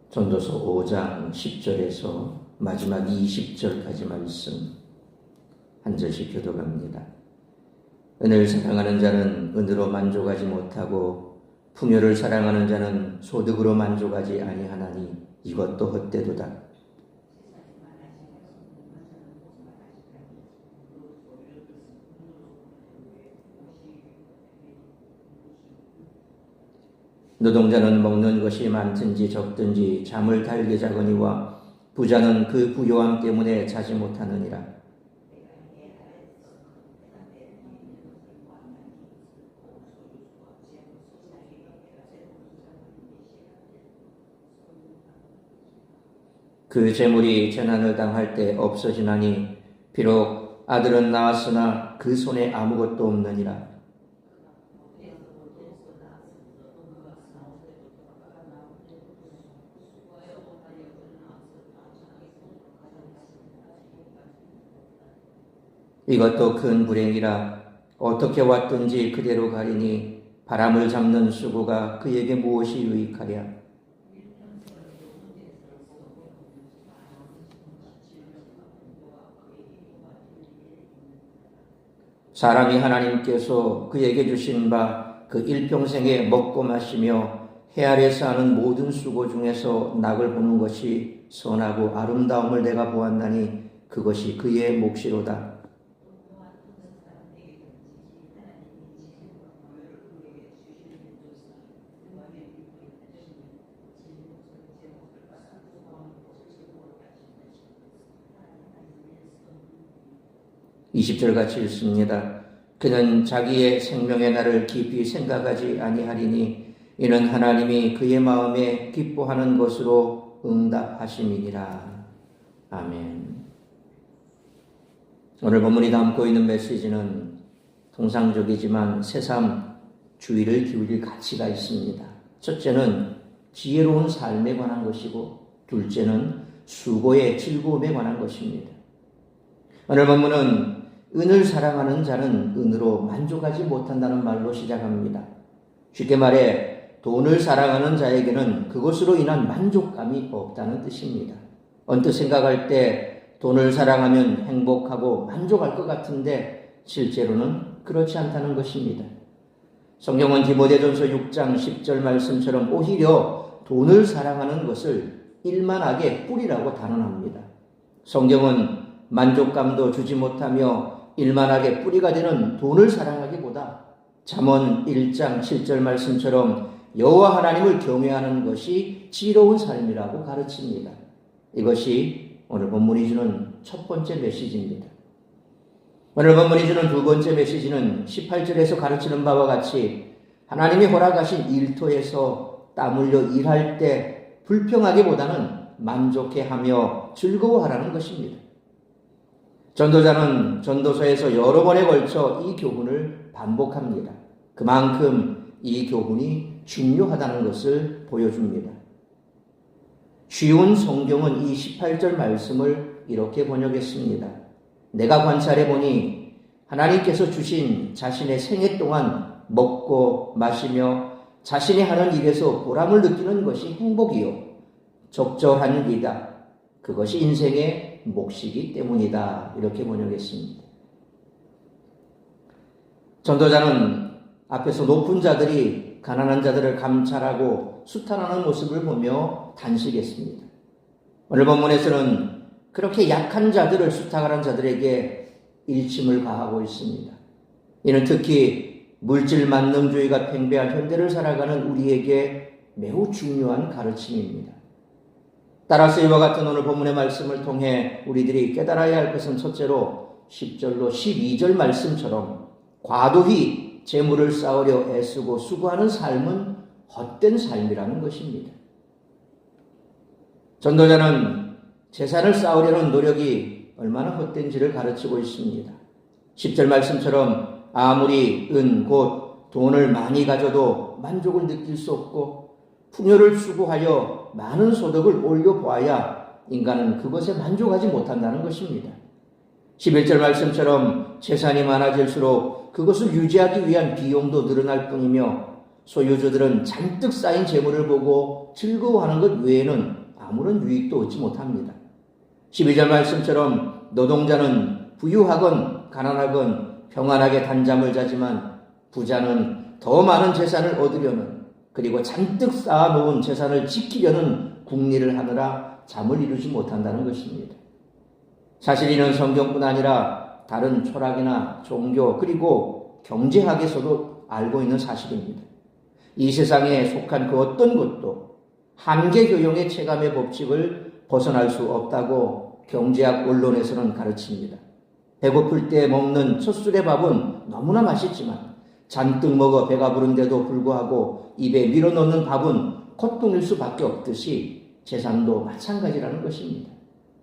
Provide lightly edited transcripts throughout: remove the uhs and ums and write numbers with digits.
전도서 5장 10절에서 마지막 20절까지 말씀 한 절씩 교독합니다. 은을 사랑하는 자는 은으로 만족하지 못하고 풍요를 사랑하는 자는 소득으로 만족하지 아니하나니 이것도 헛되도다. 노동자는 먹는 것이 많든지 적든지 잠을 달게 자거니와 부자는 그 부요함 때문에 자지 못하느니라. 그 재물이 재난을 당할 때 없어지나니 비록 아들은 낳았으나 그 손에 아무것도 없느니라. 이것도 큰 불행이라. 어떻게 왔든지 그대로 가리니 바람을 잡는 수고가 그에게 무엇이 유익하랴. 사람이 하나님께서 그에게 주신 바 그 일평생에 먹고 마시며 해 아래서 하는 모든 수고 중에서 낙을 보는 것이 선하고 아름다움을 내가 보았나니 그것이 그의 몫이로다. (20절) 같이 읽습니다. 그는 자기의 생명의 날을 깊이 생각하지 아니하리니 이는 하나님이 그의 마음에 기뻐하는 것으로 응답하심이니라. 아멘. 오늘 본문이 담고 있는 메시지는 통상적이지만 새삼 주의를 기울일 가치가 있습니다. 첫째는 지혜로운 삶에 관한 것이고 둘째는 수고의 즐거움에 관한 것입니다. 오늘 본문은 은을 사랑하는 자는 은으로 만족하지 못한다는 말로 시작합니다. 쉽게 말해 돈을 사랑하는 자에게는 그것으로 인한 만족감이 없다는 뜻입니다. 언뜻 생각할 때 돈을 사랑하면 행복하고 만족할 것 같은데 실제로는 그렇지 않다는 것입니다. 성경은 디모데전서 6장 10절 말씀처럼 오히려 돈을 사랑하는 것을 일만하게 뿌리라고 단언합니다. 성경은 만족감도 주지 못하며 일만하게 뿌리가 되는 돈을 사랑하기보다 잠언 1장 7절 말씀처럼 여호와 하나님을 경외하는 것이 지혜로운 삶이라고 가르칩니다. 이것이 오늘 본문이 주는 첫 번째 메시지입니다. 오늘 본문이 주는 두 번째 메시지는 18절에서 가르치는 바와 같이 하나님이 허락하신 일터에서 땀 흘려 일할 때 불평하기보다는 만족해하며 즐거워하라는 것입니다. 전도자는 전도서에서 여러 번에 걸쳐 이 교훈을 반복합니다. 그만큼 이 교훈이 중요하다는 것을 보여줍니다. 쉬운 성경은 이 18절 말씀을 이렇게 번역했습니다. 내가 관찰해보니 하나님께서 주신 자신의 생애 동안 먹고 마시며 자신이 하는 일에서 보람을 느끼는 것이 행복이요 적절한 일이다. 그것이 인생의 몫이기 때문이다. 이렇게 번역했습니다. 전도자는 앞에서 높은 자들이 가난한 자들을 감찰하고 수탈하는 모습을 보며 단식했습니다. 오늘 본문에서는 그렇게 약한 자들을 수탈하는 자들에게 일침을 가하고 있습니다. 이는 특히 물질 만능주의가 팽배한 현대를 살아가는 우리에게 매우 중요한 가르침입니다. 따라서 이와 같은 오늘 본문의 말씀을 통해 우리들이 깨달아야 할 것은 첫째로 10절로 12절 말씀처럼 과도히 재물을 쌓으려 애쓰고 수고하는 삶은 헛된 삶이라는 것입니다. 전도자는 재산을 쌓으려는 노력이 얼마나 헛된지를 가르치고 있습니다. 10절 말씀처럼 아무리 곧 돈을 많이 가져도 만족을 느낄 수 없고 풍요를 추구하여 많은 소득을 올려보아야 인간은 그것에 만족하지 못한다는 것입니다. 11절 말씀처럼 재산이 많아질수록 그것을 유지하기 위한 비용도 늘어날 뿐이며 소유주들은 잔뜩 쌓인 재물을 보고 즐거워하는 것 외에는 아무런 유익도 얻지 못합니다. 12절 말씀처럼 노동자는 부유하건 가난하건 평안하게 단잠을 자지만 부자는 더 많은 재산을 얻으려는, 그리고 잔뜩 쌓아놓은 재산을 지키려는 궁리를 하느라 잠을 이루지 못한다는 것입니다. 사실 이는 성경뿐 아니라 다른 철학이나 종교 그리고 경제학에서도 알고 있는 사실입니다. 이 세상에 속한 그 어떤 것도 한계 교용의 체감의 법칙을 벗어날 수 없다고 경제학 언론에서는 가르칩니다. 배고플 때 먹는 첫 술의 밥은 너무나 맛있지만 잔뜩 먹어 배가 부른데도 불구하고 입에 밀어넣는 밥은 콧등일 수밖에 없듯이 재산도 마찬가지라는 것입니다.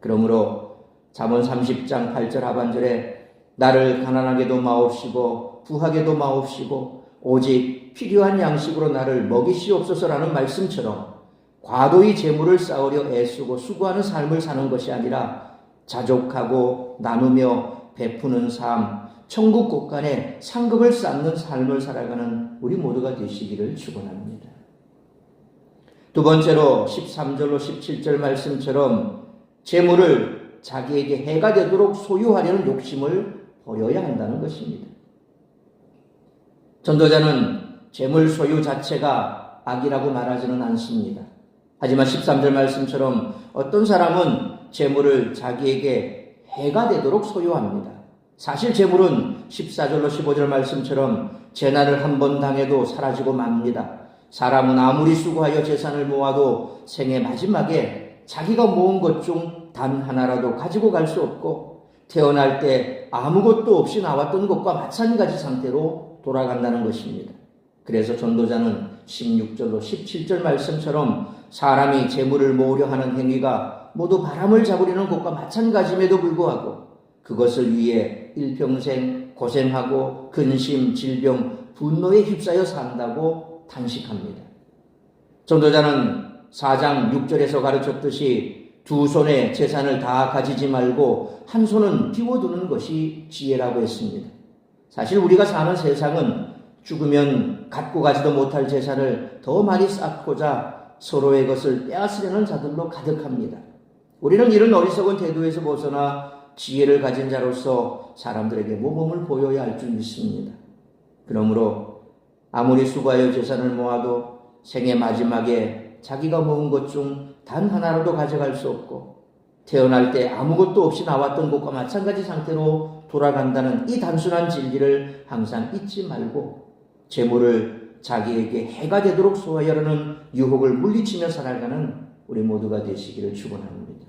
그러므로 잠언 30장 8절 하반절에 나를 가난하게도 마옵시고 부하게도 마옵시고 오직 필요한 양식으로 나를 먹이시옵소서라는 말씀처럼 과도히 재물을 쌓으려 애쓰고 수고하는 삶을 사는 것이 아니라 자족하고 나누며 베푸는 삶, 천국 곳간에 상급을 쌓는 삶을 살아가는 우리 모두가 되시기를 축원합니다. 두 번째로 13절로 17절 말씀처럼 재물을 자기에게 해가 되도록 소유하려는 욕심을 버려야 한다는 것입니다. 전도자는 재물 소유 자체가 악이라고 말하지는 않습니다. 하지만 13절 말씀처럼 어떤 사람은 재물을 자기에게 해가 되도록 소유합니다. 사실 재물은 14절로 15절 말씀처럼 재난을 한 번 당해도 사라지고 맙니다. 사람은 아무리 수고하여 재산을 모아도 생애 마지막에 자기가 모은 것 중 단 하나라도 가지고 갈 수 없고 태어날 때 아무것도 없이 나왔던 것과 마찬가지 상태로 돌아간다는 것입니다. 그래서 전도자는 16절로 17절 말씀처럼 사람이 재물을 모으려 하는 행위가 모두 바람을 잡으려는 것과 마찬가지임에도 불구하고 그것을 위해 일평생 고생하고 근심, 질병, 분노에 휩싸여 산다고 탄식합니다. 전도자는 4장 6절에서 가르쳤듯이 두 손에 재산을 다 가지지 말고 한 손은 비워두는 것이 지혜라고 했습니다. 사실 우리가 사는 세상은 죽으면 갖고 가지도 못할 재산을 더 많이 쌓고자 서로의 것을 빼앗으려는 자들로 가득합니다. 우리는 이런 어리석은 태도에서 벗어나 지혜를 가진 자로서 사람들에게 모범을 보여야 할 줄 믿습니다. 그러므로 아무리 수고하여 재산을 모아도 생애 마지막에 자기가 모은 것 중 단 하나라도 가져갈 수 없고 태어날 때 아무것도 없이 나왔던 것과 마찬가지 상태로 돌아간다는 이 단순한 진리를 항상 잊지 말고 재물을 자기에게 해가 되도록 소화하려는 유혹을 물리치며 살아가는 우리 모두가 되시기를 축원합니다.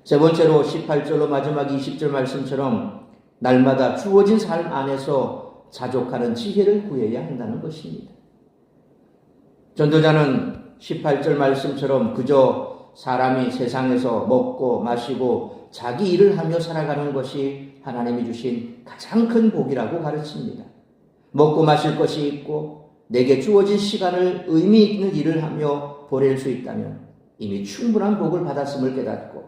세 번째로 18절로 마지막 20절 말씀처럼 날마다 주어진 삶 안에서 자족하는 지혜를 구해야 한다는 것입니다. 전도자는 18절 말씀처럼 그저 사람이 세상에서 먹고 마시고 자기 일을 하며 살아가는 것이 하나님이 주신 가장 큰 복이라고 가르칩니다. 먹고 마실 것이 있고 내게 주어진 시간을 의미 있는 일을 하며 보낼 수 있다면 이미 충분한 복을 받았음을 깨닫고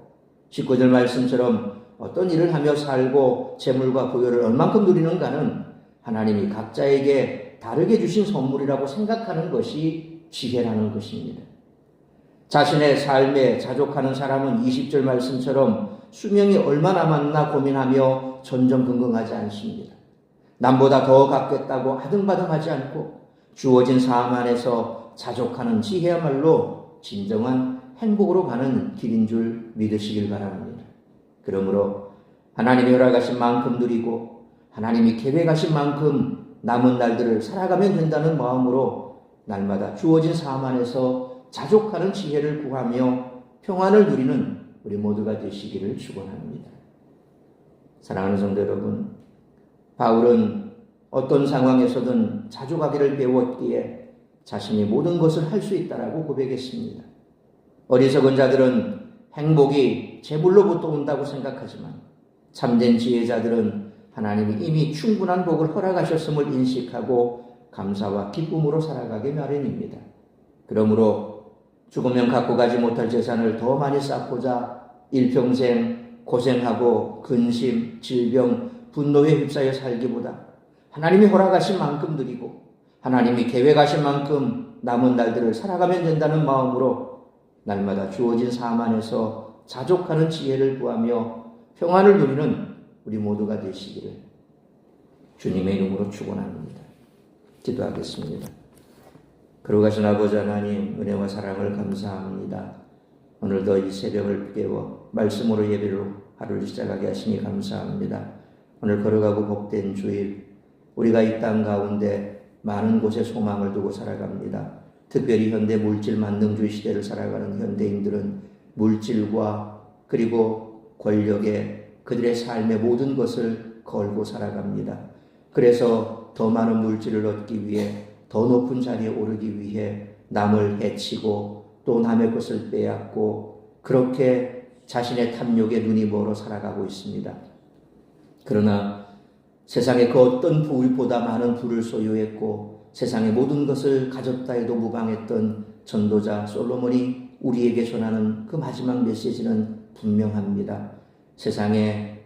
19절 말씀처럼 어떤 일을 하며 살고 재물과 부여를 얼만큼 누리는가는 하나님이 각자에게 다르게 주신 선물이라고 생각하는 것이 지혜라는 것입니다. 자신의 삶에 자족하는 사람은 20절 말씀처럼 수명이 얼마 남았나 고민하며 전전긍긍하지 않습니다. 남보다 더 갖겠다고 아등바등하지 않고 주어진 삶 안에서 자족하는 지혜야말로 진정한 행복으로 가는 길인 줄 믿으시길 바랍니다. 그러므로 하나님이 허락하신 만큼 누리고 하나님이 계획하신 만큼 남은 날들을 살아가면 된다는 마음으로 날마다 주어진 삶 안에서 자족하는 지혜를 구하며 평안을 누리는 우리 모두가 되시기를 축원합니다. 사랑하는 성도 여러분, 바울은 어떤 상황에서든 자족하기를 배웠기에 자신이 모든 것을 할 수 있다라고 고백했습니다. 어리석은 자들은 행복이 재물로부터 온다고 생각하지만 참된 지혜자들은 하나님이 이미 충분한 복을 허락하셨음을 인식하고 감사와 기쁨으로 살아가기 마련입니다. 그러므로 죽으면 갖고 가지 못할 재산을 더 많이 쌓고자 일평생 고생하고 근심, 질병, 분노에 휩싸여 살기보다 하나님이 허락하신 만큼 누리고 하나님이 계획하신 만큼 남은 날들을 살아가면 된다는 마음으로 날마다 주어진 삶 안에서 자족하는 지혜를 구하며 평안을 누리는 우리 모두가 되시기를 주님의 이름으로 축원합니다. 기도하겠습니다. 거룩하신 아버지 하나님, 은혜와 사랑을 감사합니다. 오늘도 이 새벽을 깨워 말씀으로 예배로 하루를 시작하게 하시니 감사합니다. 오늘 걸어가고 복된 주일, 우리가 이 땅 가운데 많은 곳에 소망을 두고 살아갑니다. 특별히 현대 물질 만능주의 시대를 살아가는 현대인들은 물질과 그리고 권력에 그들의 삶의 모든 것을 걸고 살아갑니다. 그래서 더 많은 물질을 얻기 위해, 더 높은 자리에 오르기 위해 남을 해치고 또 남의 것을 빼앗고 그렇게 자신의 탐욕에 눈이 멀어 살아가고 있습니다. 그러나 세상에 그 어떤 부울보다 많은 부를 소유했고 세상의 모든 것을 가졌다 해도 무방했던 전도자 솔로몬이 우리에게 전하는 그 마지막 메시지는 분명합니다. 세상에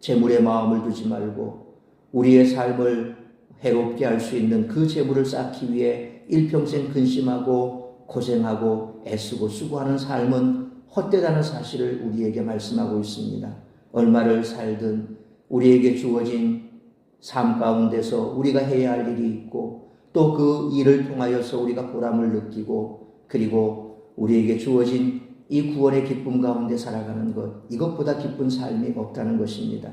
재물의 마음을 두지 말고 우리의 삶을 해롭게 할 수 있는 그 재물을 쌓기 위해 일평생 근심하고 고생하고 애쓰고 수고하는 삶은 헛되다는 사실을 우리에게 말씀하고 있습니다. 얼마를 살든 우리에게 주어진 삶 가운데서 우리가 해야 할 일이 있고 또 그 일을 통하여서 우리가 보람을 느끼고 그리고 우리에게 주어진 이 구원의 기쁨 가운데 살아가는 것, 이것보다 기쁜 삶이 없다는 것입니다.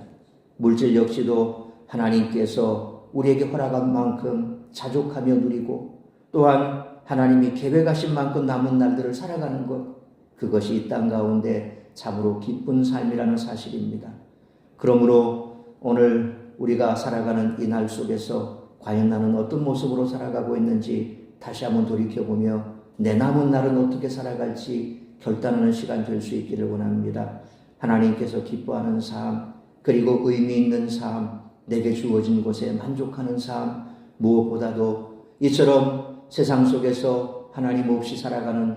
물질 역시도 하나님께서 우리에게 허락한 만큼 자족하며 누리고 또한 하나님이 계획하신 만큼 남은 날들을 살아가는 것, 그것이 이 땅 가운데 참으로 기쁜 삶이라는 사실입니다. 그러므로 오늘 우리가 살아가는 이 날 속에서 과연 나는 어떤 모습으로 살아가고 있는지 다시 한번 돌이켜보며 내 남은 날은 어떻게 살아갈지 결단하는 시간 될 수 있기를 원합니다. 하나님께서 기뻐하는 삶, 그리고 의미 있는 삶, 내게 주어진 곳에 만족하는 삶, 무엇보다도 이처럼 세상 속에서 하나님 없이 살아가는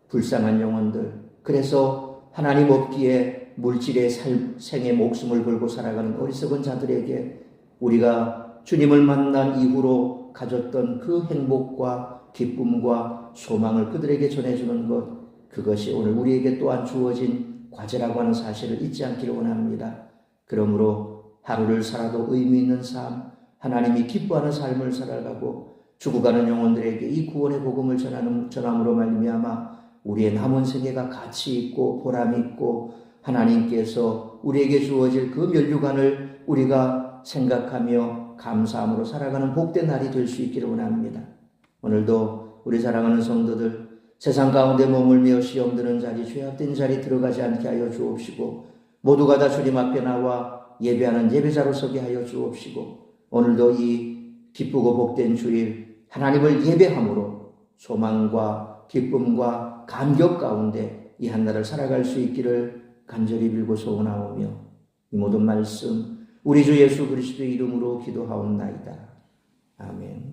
불쌍한 영혼들, 그래서 하나님 없기에 물질의 생의 목숨을 걸고 살아가는 어리석은 자들에게 우리가 주님을 만난 이후로 가졌던 그 행복과 기쁨과 소망을 그들에게 전해주는 것, 그것이 오늘 우리에게 또한 주어진 과제라고 하는 사실을 잊지 않기를 원합니다. 그러므로 하루를 살아도 의미 있는 삶, 하나님이 기뻐하는 삶을 살아가고 죽어가는 영혼들에게 이 구원의 복음을 전함으로 말미암아 우리의 남은 생애가 가치 있고 보람 있고 하나님께서 우리에게 주어질 그 면류관을 우리가 생각하며 감사함으로 살아가는 복된 날이 될 수 있기를 원합니다. 오늘도 우리 사랑하는 성도들 세상 가운데 머물며 시험 드는 자리, 죄악된 자리 들어가지 않게 하여 주옵시고 모두가 다 주님 앞에 나와 예배하는 예배자로 서게 하여 주옵시고 오늘도 이 기쁘고 복된 주일 하나님을 예배함으로 소망과 기쁨과 감격 가운데 이 한 날을 살아갈 수 있기를 간절히 빌고 소원하오며 이 모든 말씀 우리 주 예수 그리스도의 이름으로 기도하옵나이다. 아멘.